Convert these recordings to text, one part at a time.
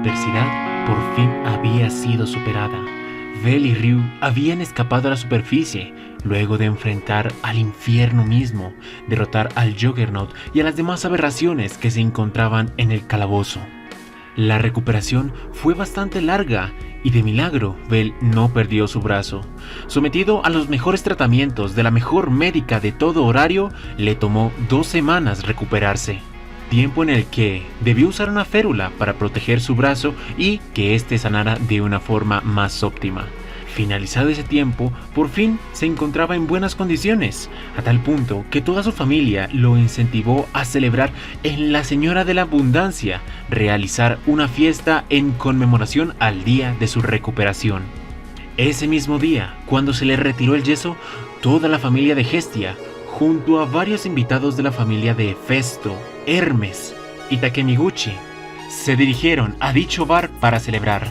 adversidad por fin había sido superada. Vel y Ryu habían escapado a la superficie, luego de enfrentar al infierno mismo, derrotar al Juggernaut y a las demás aberraciones que se encontraban en el calabozo. La recuperación fue bastante larga y de milagro Vel no perdió su brazo. Sometido a los mejores tratamientos de la mejor médica de todo horario, le tomó 2 semanas recuperarse. Tiempo en el que debió usar una férula para proteger su brazo y que éste sanara de una forma más óptima. Finalizado ese tiempo, por fin se encontraba en buenas condiciones, a tal punto que toda su familia lo incentivó a celebrar en la Señora de la Abundancia, realizar una fiesta en conmemoración al día de su recuperación. Ese mismo día, cuando se le retiró el yeso, toda la familia de Hestia, junto a varios invitados de la familia de Hefesto, Hermes y Takemiguchi, se dirigieron a dicho bar para celebrar.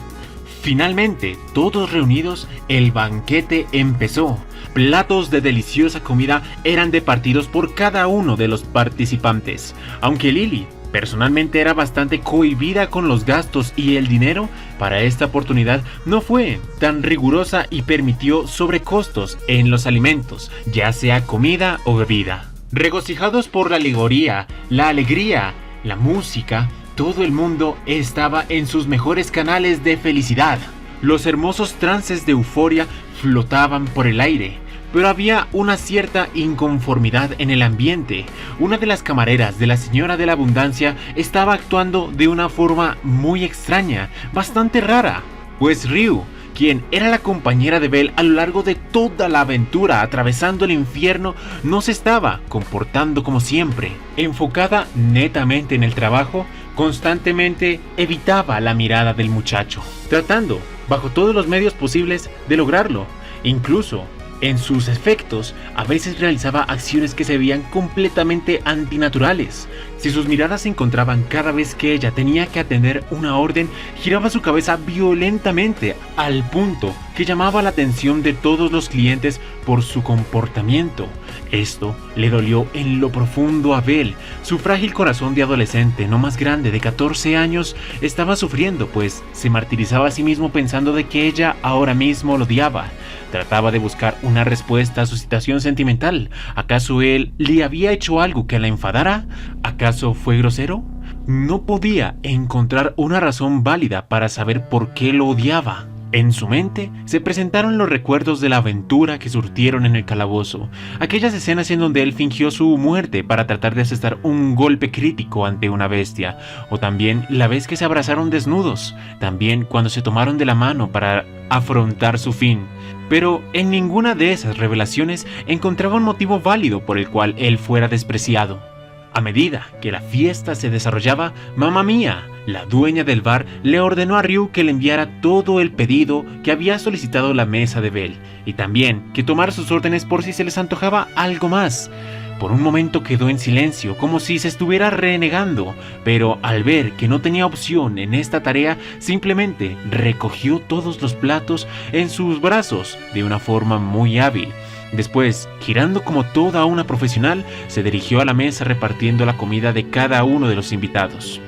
Finalmente, todos reunidos, el banquete empezó. Platos de deliciosa comida eran departidos por cada uno de los participantes. Aunque Lily personalmente era bastante cohibida con los gastos y el dinero, para esta oportunidad no fue tan rigurosa y permitió sobrecostos en los alimentos, ya sea comida o bebida. Regocijados por la alegoría, la alegría, la música, todo el mundo estaba en sus mejores canales de felicidad. Los hermosos trances de euforia flotaban por el aire, pero había una cierta inconformidad en el ambiente. Una de las camareras de la Señora de la Abundancia estaba actuando de una forma muy extraña, bastante rara, pues Ryu, quien era la compañera de Vel a lo largo de toda la aventura atravesando el infierno, no se estaba comportando como siempre. Enfocada netamente en el trabajo, constantemente evitaba la mirada del muchacho, tratando, bajo todos los medios posibles, de lograrlo. Incluso, en sus efectos, a veces realizaba acciones que se veían completamente antinaturales. Si sus miradas se encontraban cada vez que ella tenía que atender una orden, giraba su cabeza violentamente, al punto que llamaba la atención de todos los clientes por su comportamiento. Esto le dolió en lo profundo a Vel. Su frágil corazón de adolescente, no más grande, de 14 años, estaba sufriendo, pues se martirizaba a sí mismo pensando de que ella ahora mismo lo odiaba. Trataba de buscar una respuesta a su situación sentimental. ¿Acaso él le había hecho algo que la enfadara? ¿Acaso fue grosero? No podía encontrar una razón válida para saber por qué lo odiaba. En su mente se presentaron los recuerdos de la aventura que surtieron en el calabozo, aquellas escenas en donde él fingió su muerte para tratar de asestar un golpe crítico ante una bestia, o también la vez que se abrazaron desnudos, también cuando se tomaron de la mano para afrontar su fin. Pero en ninguna de esas revelaciones encontraba un motivo válido por el cual él fuera despreciado. A medida que la fiesta se desarrollaba, Mamma Mía, la dueña del bar, le ordenó a Ryu que le enviara todo el pedido que había solicitado la mesa de Vel, y también que tomara sus órdenes por si se les antojaba algo más. Por un momento quedó en silencio, como si se estuviera renegando, pero al ver que no tenía opción en esta tarea, simplemente recogió todos los platos en sus brazos de una forma muy hábil. Después, girando como toda una profesional, se dirigió a la mesa repartiendo la comida de cada uno de los invitados.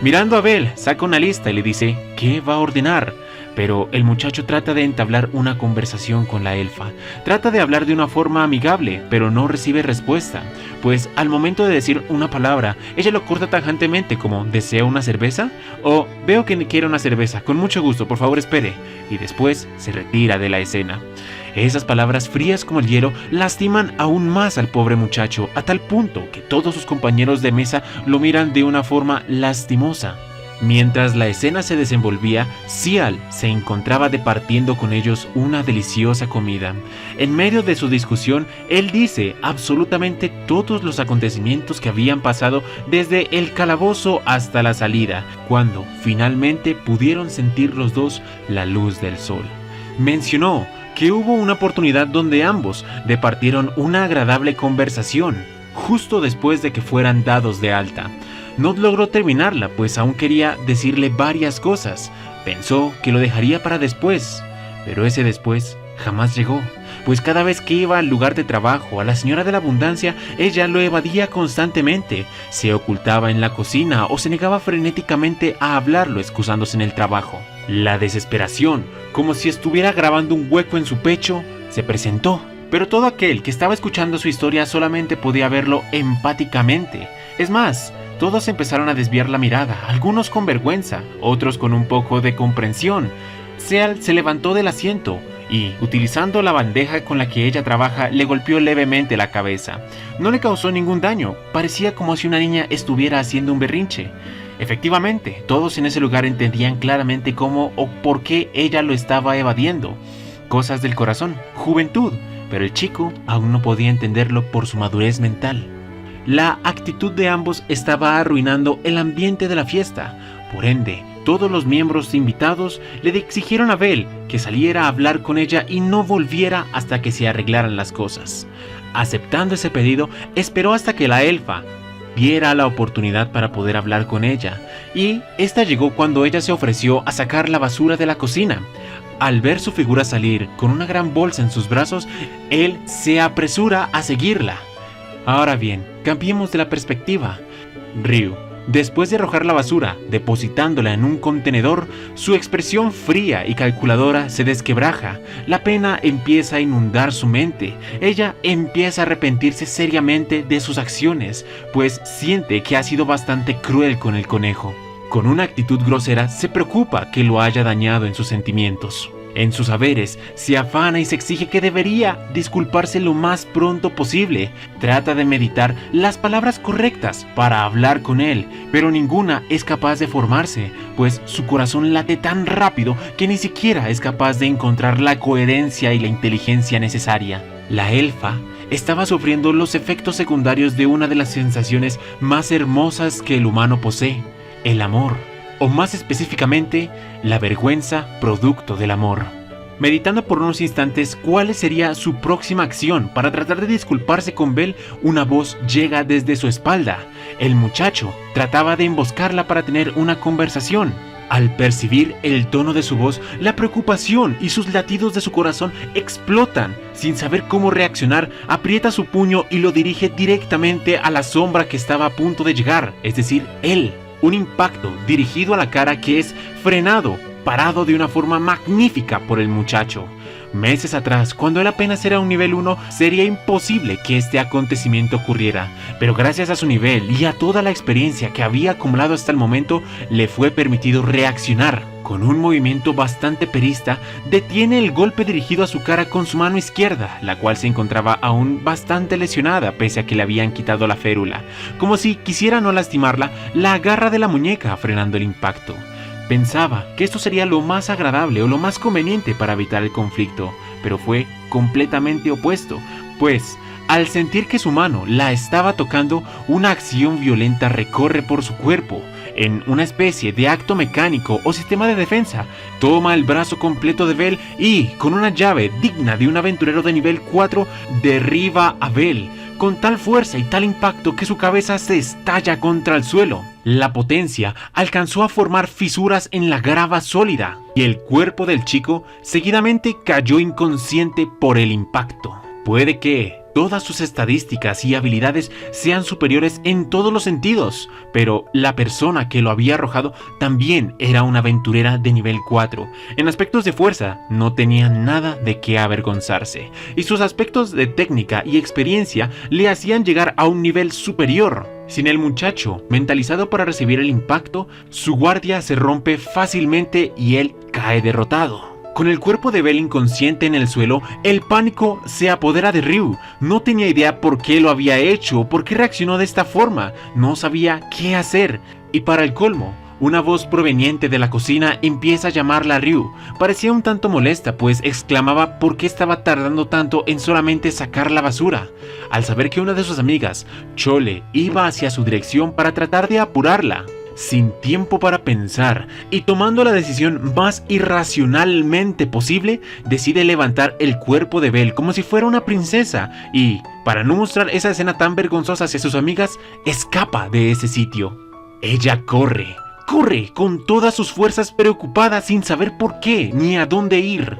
Mirando a Vel, saca una lista y le dice ¿qué va a ordenar? Pero el muchacho trata de entablar una conversación con la elfa. Trata de hablar de una forma amigable, pero no recibe respuesta, pues al momento de decir una palabra, ella lo corta tajantemente como ¿desea una cerveza? O veo que quiere una cerveza, con mucho gusto, por favor espere, y después se retira de la escena. Esas palabras frías como el hielo lastiman aún más al pobre muchacho, a tal punto que todos sus compañeros de mesa lo miran de una forma lastimosa. Mientras la escena se desenvolvía, Cial se encontraba departiendo con ellos una deliciosa comida. En medio de su discusión, él dice absolutamente todos los acontecimientos que habían pasado desde el calabozo hasta la salida, cuando finalmente pudieron sentir los dos la luz del sol. Mencionó que hubo una oportunidad donde ambos departieron una agradable conversación, justo después de que fueran dados de alta. No logró terminarla, pues aún quería decirle varias cosas. Pensó que lo dejaría para después, pero ese después jamás llegó, pues cada vez que iba al lugar de trabajo a la señora de la abundancia, ella lo evadía constantemente, se ocultaba en la cocina o se negaba frenéticamente a hablarlo excusándose en el trabajo. La desesperación, como si estuviera grabando un hueco en su pecho, se presentó, pero todo aquel que estaba escuchando su historia solamente podía verlo empáticamente. Es más, todos empezaron a desviar la mirada, algunos con vergüenza, otros con un poco de comprensión. Seal se levantó del asiento y, utilizando la bandeja con la que ella trabaja, le golpeó levemente la cabeza. No le causó ningún daño, parecía como si una niña estuviera haciendo un berrinche. Efectivamente, todos en ese lugar entendían claramente cómo o por qué ella lo estaba evadiendo. Cosas del corazón, juventud, pero el chico aún no podía entenderlo por su madurez mental. La actitud de ambos estaba arruinando el ambiente de la fiesta. Por ende, todos los miembros invitados le exigieron a Belle que saliera a hablar con ella y no volviera hasta que se arreglaran las cosas. Aceptando ese pedido, esperó hasta que la elfa viera la oportunidad para poder hablar con ella, y esta llegó cuando ella se ofreció a sacar la basura de la cocina. Al ver su figura salir con una gran bolsa en sus brazos, él se apresura a seguirla. Ahora bien, cambiemos de la perspectiva. Ryu, después de arrojar la basura, depositándola en un contenedor, su expresión fría y calculadora se desquebraja. La pena empieza a inundar su mente. Ella empieza a arrepentirse seriamente de sus acciones, pues siente que ha sido bastante cruel con el conejo. Con una actitud grosera, se preocupa que lo haya dañado en sus sentimientos. En sus saberes, se afana y se exige que debería disculparse lo más pronto posible. Trata de meditar las palabras correctas para hablar con él, pero ninguna es capaz de formarse, pues su corazón late tan rápido que ni siquiera es capaz de encontrar la coherencia y la inteligencia necesaria. La elfa estaba sufriendo los efectos secundarios de una de las sensaciones más hermosas que el humano posee, el amor. O más específicamente, la vergüenza producto del amor. Meditando por unos instantes cuál sería su próxima acción para tratar de disculparse con Belle, una voz llega desde su espalda. El muchacho trataba de emboscarla para tener una conversación. Al percibir el tono de su voz, la preocupación y sus latidos de su corazón explotan. Sin saber cómo reaccionar, aprieta su puño y lo dirige directamente a la sombra que estaba a punto de llegar, es decir, él. Un impacto dirigido a la cara que es frenado, parado de una forma magnífica por el muchacho. Meses atrás, cuando él apenas era un nivel 1, sería imposible que este acontecimiento ocurriera, pero gracias a su nivel y a toda la experiencia que había acumulado hasta el momento, le fue permitido reaccionar. Con un movimiento bastante perista, detiene el golpe dirigido a su cara con su mano izquierda, la cual se encontraba aún bastante lesionada pese a que le habían quitado la férula. Como si quisiera no lastimarla, la agarra de la muñeca frenando el impacto. Pensaba que esto sería lo más agradable o lo más conveniente para evitar el conflicto, pero fue completamente opuesto, pues al sentir que su mano la estaba tocando, una acción violenta recorre por su cuerpo. En una especie de acto mecánico o sistema de defensa, toma el brazo completo de Belle y, con una llave digna de un aventurero de nivel 4, derriba a Belle con tal fuerza y tal impacto que su cabeza se estalla contra el suelo. La potencia alcanzó a formar fisuras en la grava sólida y el cuerpo del chico seguidamente cayó inconsciente por el impacto. Puede que todas sus estadísticas y habilidades sean superiores en todos los sentidos, pero la persona que lo había arrojado también era una aventurera de nivel 4. En aspectos de fuerza no tenía nada de qué avergonzarse, y sus aspectos de técnica y experiencia le hacían llegar a un nivel superior. Sin el muchacho mentalizado para recibir el impacto, su guardia se rompe fácilmente y él cae derrotado. Con el cuerpo de Belle inconsciente en el suelo, el pánico se apodera de Ryu. No tenía idea por qué lo había hecho o por qué reaccionó de esta forma. No sabía qué hacer. Y para el colmo, una voz proveniente de la cocina empieza a llamarla a Ryu. Parecía un tanto molesta, pues exclamaba por qué estaba tardando tanto en solamente sacar la basura. Al saber que una de sus amigas, Chole, iba hacia su dirección para tratar de apurarla. Sin tiempo para pensar y tomando la decisión más irracionalmente posible, decide levantar el cuerpo de Belle como si fuera una princesa y, para no mostrar esa escena tan vergonzosa hacia sus amigas, escapa de ese sitio. Ella corre con todas sus fuerzas, preocupada sin saber por qué ni a dónde ir.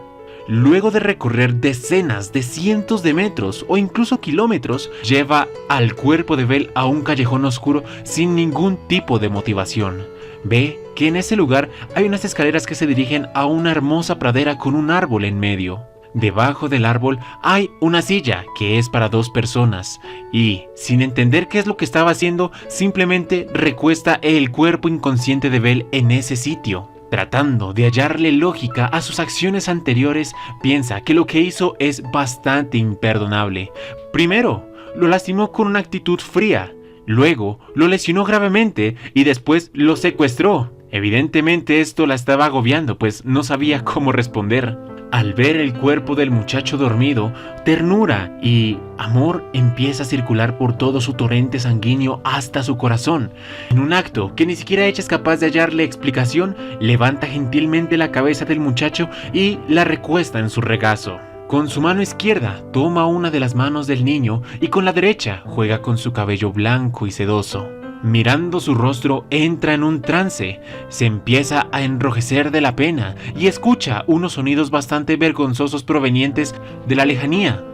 luego de recorrer decenas de cientos de metros o incluso kilómetros, lleva al cuerpo de Belle a un callejón oscuro sin ningún tipo de motivación. Ve que en ese lugar hay unas escaleras que se dirigen a una hermosa pradera con un árbol en medio. Debajo del árbol hay una silla que es para 2 personas y, sin entender qué es lo que estaba haciendo, simplemente recuesta el cuerpo inconsciente de Belle en ese sitio. Tratando de hallarle lógica a sus acciones anteriores, piensa que lo que hizo es bastante imperdonable. Primero, lo lastimó con una actitud fría, luego lo lesionó gravemente y después lo secuestró. Evidentemente esto la estaba agobiando, pues no sabía cómo responder. Al ver el cuerpo del muchacho dormido, ternura y amor empieza a circular por todo su torrente sanguíneo hasta su corazón. En un acto que ni siquiera ella es capaz de hallarle explicación, levanta gentilmente la cabeza del muchacho y la recuesta en su regazo. Con su mano izquierda toma una de las manos del niño y con la derecha juega con su cabello blanco y sedoso. Mirando su rostro, entra en un trance, se empieza a enrojecer de la pena y escucha unos sonidos bastante vergonzosos provenientes de la lejanía.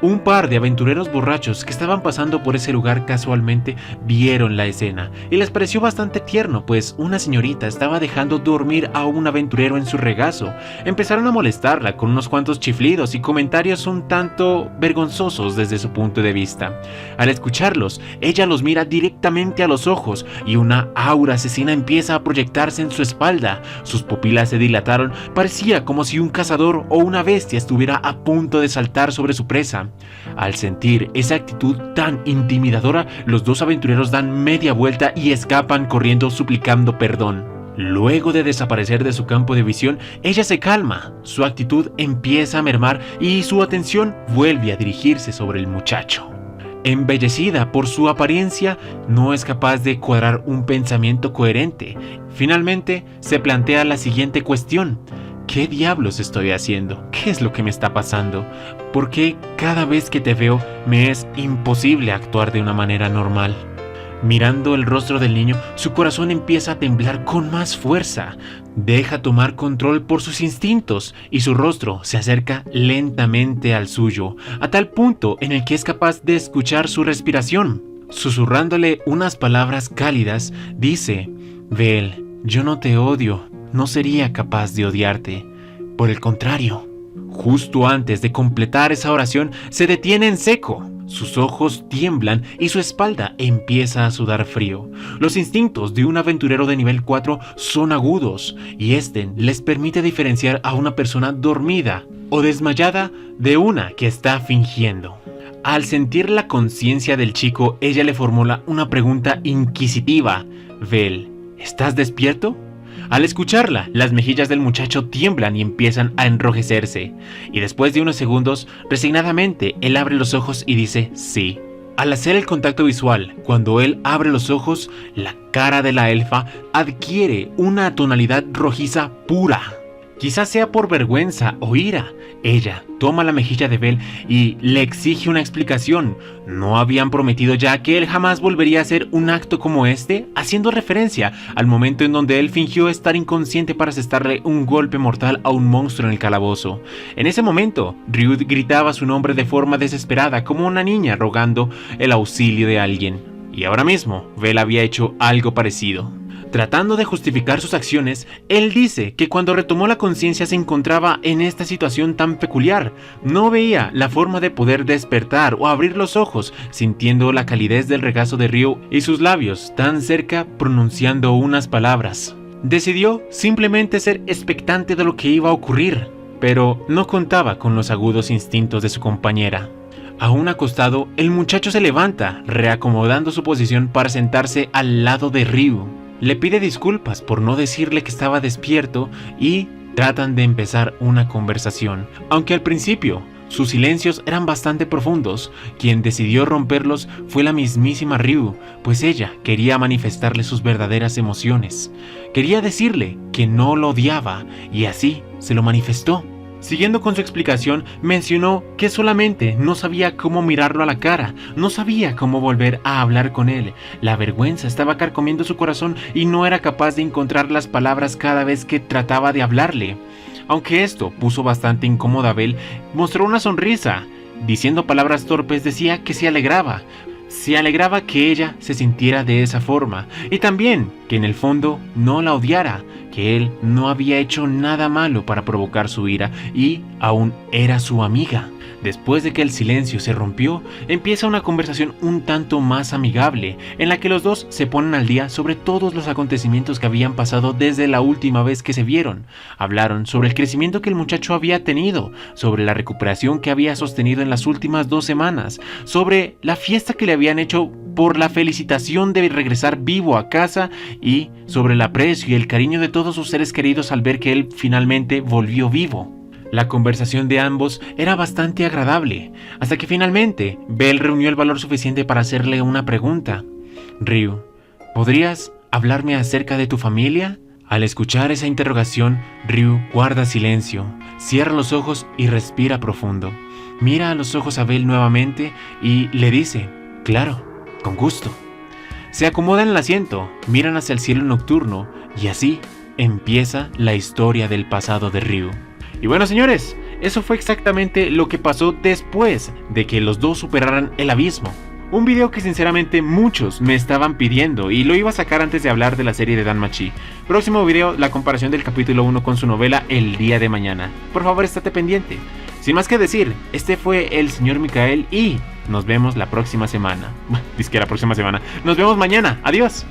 Un par de aventureros borrachos que estaban pasando por ese lugar casualmente vieron la escena y les pareció bastante tierno, pues una señorita estaba dejando dormir a un aventurero en su regazo. Empezaron a molestarla con unos cuantos chiflidos y comentarios un tanto vergonzosos desde su punto de vista. Al escucharlos, ella los mira directamente a los ojos y una aura asesina empieza a proyectarse en su espalda. Sus pupilas se dilataron, parecía como si un cazador o una bestia estuviera a punto de saltar sobre su presa. Al sentir esa actitud tan intimidadora, los 2 aventureros dan media vuelta y escapan corriendo suplicando perdón. Luego de desaparecer de su campo de visión, ella se calma, su actitud empieza a mermar y su atención vuelve a dirigirse sobre el muchacho. Embellecida por su apariencia, no es capaz de cuadrar un pensamiento coherente. Finalmente, se plantea la siguiente cuestión. ¿Qué diablos estoy haciendo? ¿Qué es lo que me está pasando? ¿Por qué cada vez que te veo me es imposible actuar de una manera normal? Mirando el rostro del niño, su corazón empieza a temblar con más fuerza. Deja tomar control por sus instintos y su rostro se acerca lentamente al suyo, a tal punto en el que es capaz de escuchar su respiración. Susurrándole unas palabras cálidas, dice: Belle, yo no te odio. No sería capaz de odiarte. Por el contrario. Justo antes de completar esa oración, se detiene en seco. Sus ojos tiemblan y su espalda empieza a sudar frío. Los instintos de un aventurero de nivel 4 son agudos y este les permite diferenciar a una persona dormida o desmayada de una que está fingiendo. Al sentir la conciencia del chico, ella le formula una pregunta inquisitiva. Belle, ¿estás despierto? Al escucharla, las mejillas del muchacho tiemblan y empiezan a enrojecerse, y después de unos segundos, resignadamente, él abre los ojos y dice sí. Al hacer el contacto visual, cuando él abre los ojos, la cara de la elfa adquiere una tonalidad rojiza pura. Quizás sea por vergüenza o ira. Ella toma la mejilla de Belle y le exige una explicación. ¿No habían prometido ya que él jamás volvería a hacer un acto como este? Haciendo referencia al momento en donde él fingió estar inconsciente para asestarle un golpe mortal a un monstruo en el calabozo. En ese momento, Ryu gritaba su nombre de forma desesperada, como una niña rogando el auxilio de alguien. Y ahora mismo, Belle había hecho algo parecido. Tratando de justificar sus acciones, él dice que cuando retomó la conciencia se encontraba en esta situación tan peculiar. No veía la forma de poder despertar o abrir los ojos, sintiendo la calidez del regazo de Ryu y sus labios tan cerca pronunciando unas palabras. Decidió simplemente ser expectante de lo que iba a ocurrir, pero no contaba con los agudos instintos de su compañera. Aún acostado, el muchacho se levanta, reacomodando su posición para sentarse al lado de Ryu. Le pide disculpas por no decirle que estaba despierto y tratan de empezar una conversación. Aunque al principio sus silencios eran bastante profundos, quien decidió romperlos fue la mismísima Ryu, pues ella quería manifestarle sus verdaderas emociones. Quería decirle que no lo odiaba y así se lo manifestó. Siguiendo con su explicación, mencionó que solamente no sabía cómo mirarlo a la cara, no sabía cómo volver a hablar con él. La vergüenza estaba carcomiendo su corazón y no era capaz de encontrar las palabras cada vez que trataba de hablarle. Aunque esto puso bastante incómoda a Belle, mostró una sonrisa. Diciendo palabras torpes decía que se alegraba que ella se sintiera de esa forma y también que en el fondo no la odiara, que él no había hecho nada malo para provocar su ira y aún era su amiga. Después de que el silencio se rompió, empieza una conversación un tanto más amigable, en la que los dos se ponen al día sobre todos los acontecimientos que habían pasado desde la última vez que se vieron. Hablaron sobre el crecimiento que el muchacho había tenido, sobre la recuperación que había sostenido en las últimas 2 semanas, sobre la fiesta que le habían hecho por la felicitación de regresar vivo a casa y sobre el aprecio y el cariño de todos sus seres queridos al ver que él finalmente volvió vivo. La conversación de ambos era bastante agradable, hasta que finalmente Belle reunió el valor suficiente para hacerle una pregunta. Ryu, ¿podrías hablarme acerca de tu familia? Al escuchar esa interrogación, Ryu guarda silencio, cierra los ojos y respira profundo. Mira a los ojos a Belle nuevamente y le dice, claro, con gusto. Se acomoda en el asiento, miran hacia el cielo nocturno y así empieza la historia del pasado de Ryu. Y bueno, señores, eso fue exactamente lo que pasó después de que los dos superaran el abismo. Un video que sinceramente muchos me estaban pidiendo y lo iba a sacar antes de hablar de la serie de Danmachi. Próximo video, la comparación del capítulo 1 con su novela El día de mañana. Por favor, estate pendiente. Sin más que decir, este fue el señor Mikael y nos vemos la próxima semana. Dice que la próxima semana. Nos vemos mañana. Adiós.